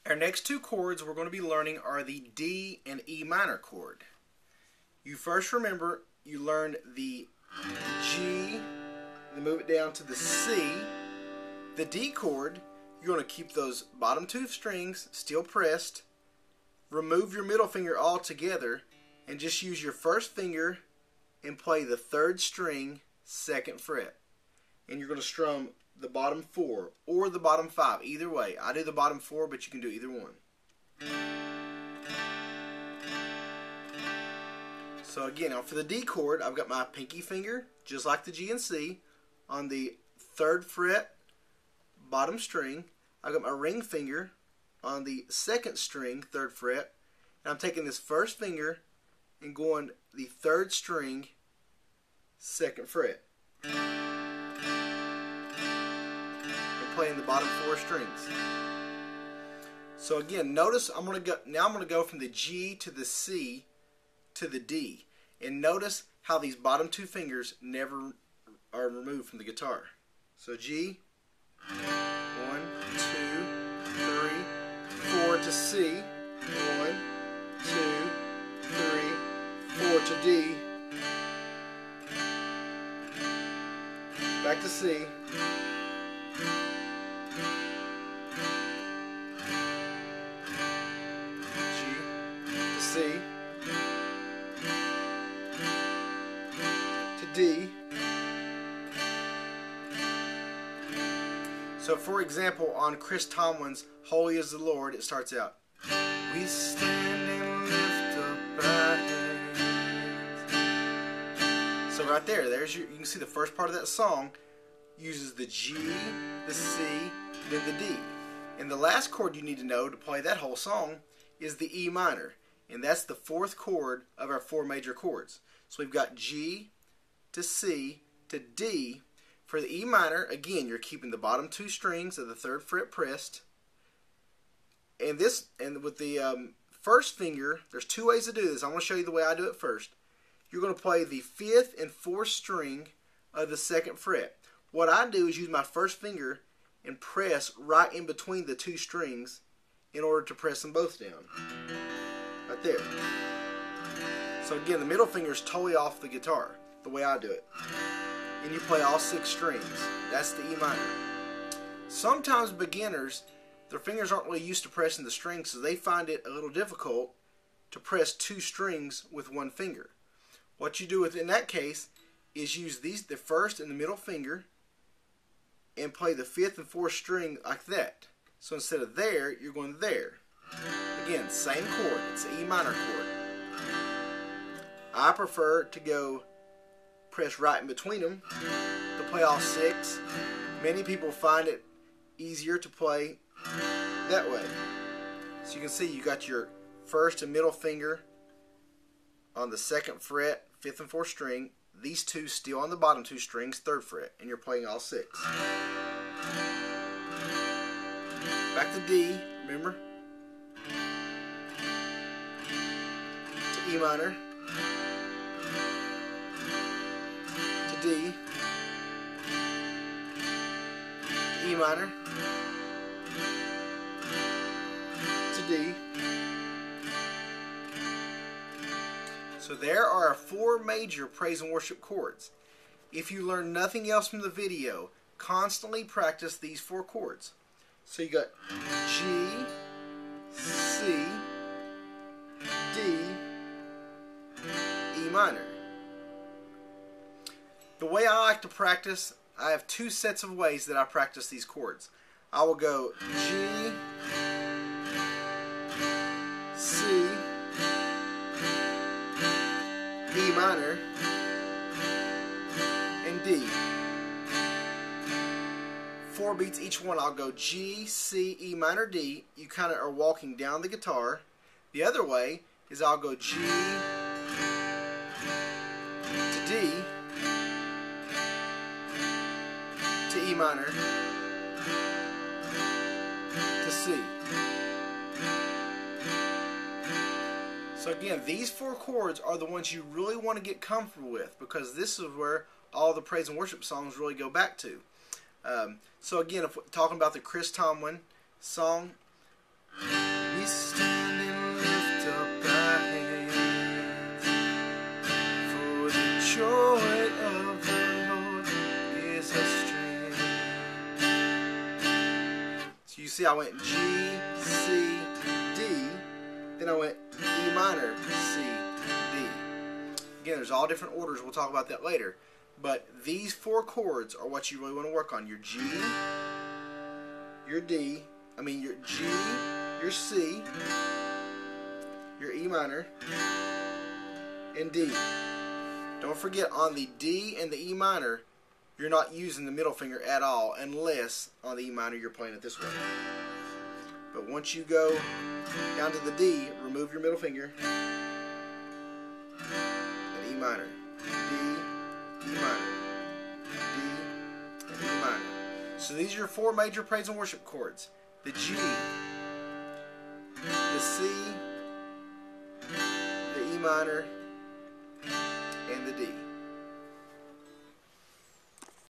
Our next two chords we're going to be learning are the D and E minor chord. You first remember you learned the G, then move it down to the C. The D chord, you're going to keep those bottom two strings still pressed, remove your middle finger altogether, and just use your first finger and play the third string, second fret. And you're going to strum the bottom four or the bottom five, either way. I do the bottom four, but you can do either one. So again, now for the D chord, I've got my pinky finger, just like the G and C, on the third fret, bottom string. I've got my ring finger on the second string, third fret, and I'm taking this first finger and going the third string, second fret, and playing the bottom four strings. So again, notice I'm going to go from the G to the C to the D, and notice how these bottom two fingers never are removed from the guitar. So G, 1, 2, 3, 4 to C, 1, 2, 3, 4 to D, back to C, G to C, to D. So for example, on Chris Tomlin's Holy is the Lord, it starts out, we stand and lift up our hands. So right there, you can see the first part of that song uses the G, the C, then the D. And the last chord you need to know to play that whole song is the E minor. And that's the fourth chord of our four major chords. So we've got G to C to D. For the E minor, again, you're keeping the bottom two strings of the third fret pressed. And with the first finger, there's two ways to do this. I'm going to show you the way I do it first. You're going to play the fifth and fourth string of the second fret. What I do is use my first finger and press right in between the two strings in order to press them both down. Right there. So again, the middle finger is totally off the guitar, the way I do it. And you play all six strings. That's the E minor. Sometimes beginners, their fingers aren't really used to pressing the strings, so they find it a little difficult to press two strings with one finger. What you do in that case is use the first and the middle finger and play the fifth and fourth string like that. So instead of there, you're going there. Again, same chord. It's an E minor chord. I prefer to press right in between them to play all six. Many people find it easier to play that way. So you can see you got your first and middle finger on the second fret, fifth and fourth string. These two still on the bottom two strings, third fret, and you're playing all six. Back to D, remember? To E minor. To D. To E minor. To D. So there are our four major praise and worship chords. If you learn nothing else from the video, constantly practice these four chords. So you got G, C, D, E minor. The way I like to practice, I have two sets of ways that I practice these chords. I will go G, C, E minor, and D. 4 beats each one. I'll go G, C, E minor, D. You kind of are walking down the guitar. The other way is I'll go G to D to E minor to C. So again, these four chords are the ones you really want to get comfortable with, because this is where all the praise and worship songs really go back to. So again, if we're talking about the Chris Tomlin song, We stand and lift up our hands, for the joy of the Lord is our strength. So you see I went G, C, D, then I went E minor, C, D. Again, there's all different orders. We'll talk about that later. But these four chords are what you really want to work on. Your G, your D, your G, your C, your E minor, and D. Don't forget, on the D and the E minor, you're not using the middle finger at all, unless on the E minor you're playing it this way. But once you go down to the D, remove your middle finger, and E minor, D, E minor, D, and E minor. So these are your four major praise and worship chords. The G, the C, the E minor, and the D.